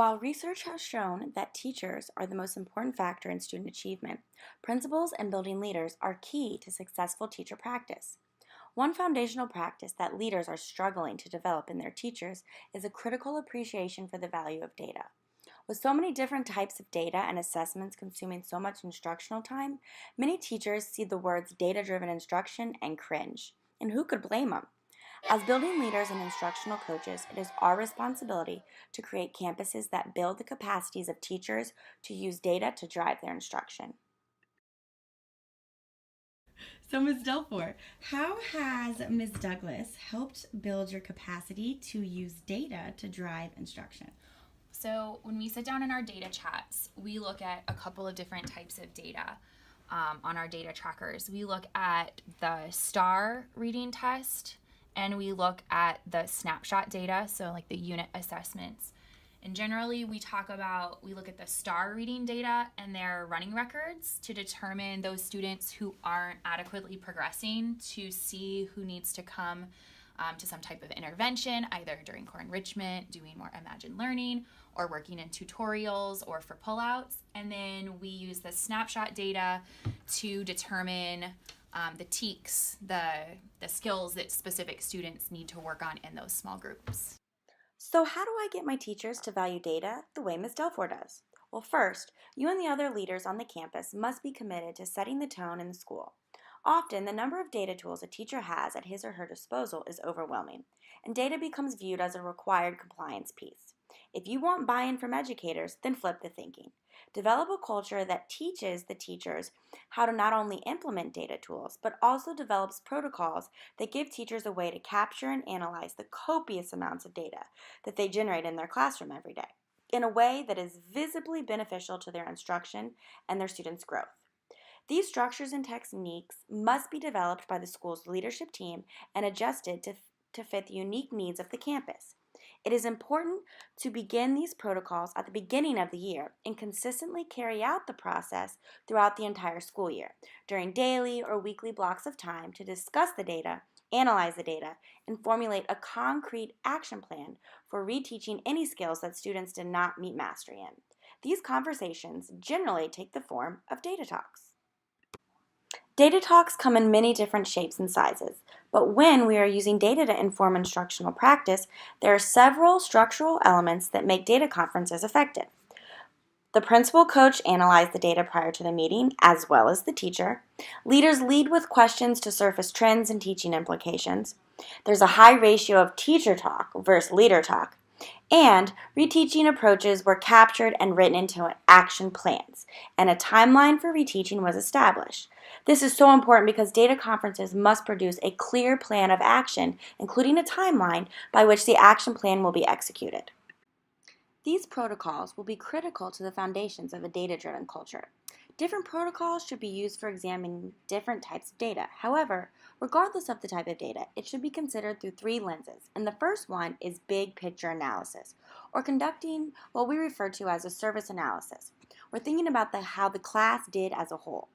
While research has shown that teachers are the most important factor in student achievement, principals and building leaders are key to successful teacher practice. One foundational practice that leaders are struggling to develop in their teachers is a critical appreciation for the value of data. With so many different types of data and assessments consuming so much instructional time, many teachers see the words data-driven instruction and cringe. And who could blame them? As building leaders and instructional coaches, it is our responsibility to create campuses that build the capacities of teachers to use data to drive their instruction. So, Ms. Delfor, how has Ms. Douglas helped build your capacity to use data to drive instruction? So when we sit down in our data chats, we look at a couple of different types of data on our data trackers. We look at the STAR reading test, and we look at the snapshot data, so like the unit assessments. And generally we look at the STAR reading data and their running records to determine those students who aren't adequately progressing, to see who needs to come to some type of intervention, either during core enrichment, doing more imagined learning, or working in tutorials or for pullouts. And then we use the snapshot data to determine the TEKS, the skills that specific students need to work on in those small groups. So how do I get my teachers to value data the way Ms. Delfor does? Well, first, you and the other leaders on the campus must be committed to setting the tone in the school. Often, the number of data tools a teacher has at his or her disposal is overwhelming, and data becomes viewed as a required compliance piece. If you want buy-in from educators, then flip the thinking. Develop a culture that teaches the teachers how to not only implement data tools, but also develops protocols that give teachers a way to capture and analyze the copious amounts of data that they generate in their classroom every day, in a way that is visibly beneficial to their instruction and their students' growth. These structures and techniques must be developed by the school's leadership team and adjusted to fit the unique needs of the campus. It is important to begin these protocols at the beginning of the year and consistently carry out the process throughout the entire school year, during daily or weekly blocks of time to discuss the data, analyze the data, and formulate a concrete action plan for reteaching any skills that students did not meet mastery in. These conversations generally take the form of data talks. Data talks come in many different shapes and sizes, but when we are using data to inform instructional practice, there are several structural elements that make data conferences effective. The principal coach analyzes the data prior to the meeting, as well as the teacher. Leaders lead with questions to surface trends and teaching implications. There's a high ratio of teacher talk versus leader talk. And reteaching approaches were captured and written into action plans, and a timeline for reteaching was established. This is so important because data conferences must produce a clear plan of action, including a timeline by which the action plan will be executed. These protocols will be critical to the foundations of a data-driven culture. Different protocols should be used for examining different types of data. However, regardless of the type of data, it should be considered through three lenses. And the first one is big picture analysis, or conducting what we refer to as a service analysis. We're thinking about how the class did as a whole.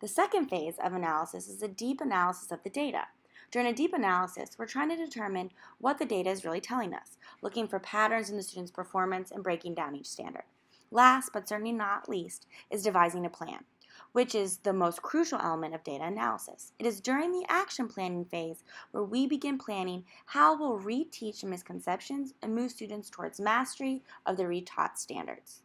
The second phase of analysis is a deep analysis of the data. During a deep analysis, we're trying to determine what the data is really telling us, looking for patterns in the student's performance and breaking down each standard. Last, but certainly not least, is devising a plan, which is the most crucial element of data analysis. It is during the action planning phase where we begin planning how we'll reteach misconceptions and move students towards mastery of the retaught standards.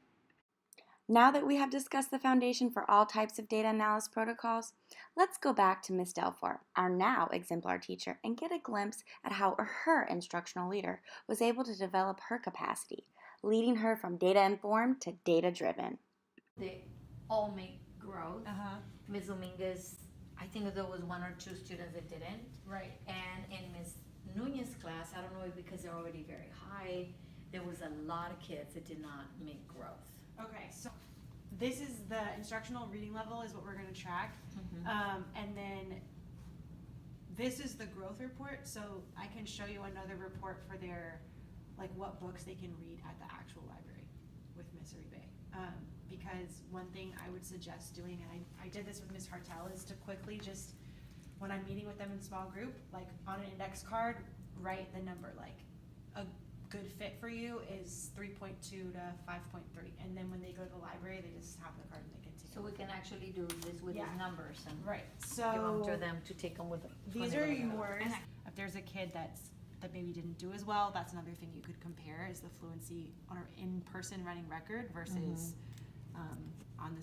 Now that we have discussed the foundation for all types of data analysis protocols, let's go back to Ms. Delfor, our now exemplar teacher, and get a glimpse at how her instructional leader was able to develop her capacity, leading her from data-informed to data-driven. They all make growth. Ms. Dominguez, I think there was one or two students that didn't. Right. And in Ms. Nunez's class, I don't know if because they're already very high, there was a lot of kids that did not make growth. Okay, so this is the instructional reading level is what we're going to track. And then this is the growth report. So I can show you another report for their, like what books they can read at the actual library with Ms. Uribe. Because one thing I would suggest doing, and I did this with Ms. Hartel, is to quickly just, when I'm meeting with them in small group, like on an index card, write the number, like a good fit for you is 3.2 to 5.3. And then when they go to the library, they just have the card and they can take So we it. can actually do this with Yeah. these numbers and Right. give them So to them to take them with them. these are yours. If there's a kid that maybe didn't do as well, that's another thing you could compare is the fluency on our in-person running record versus on the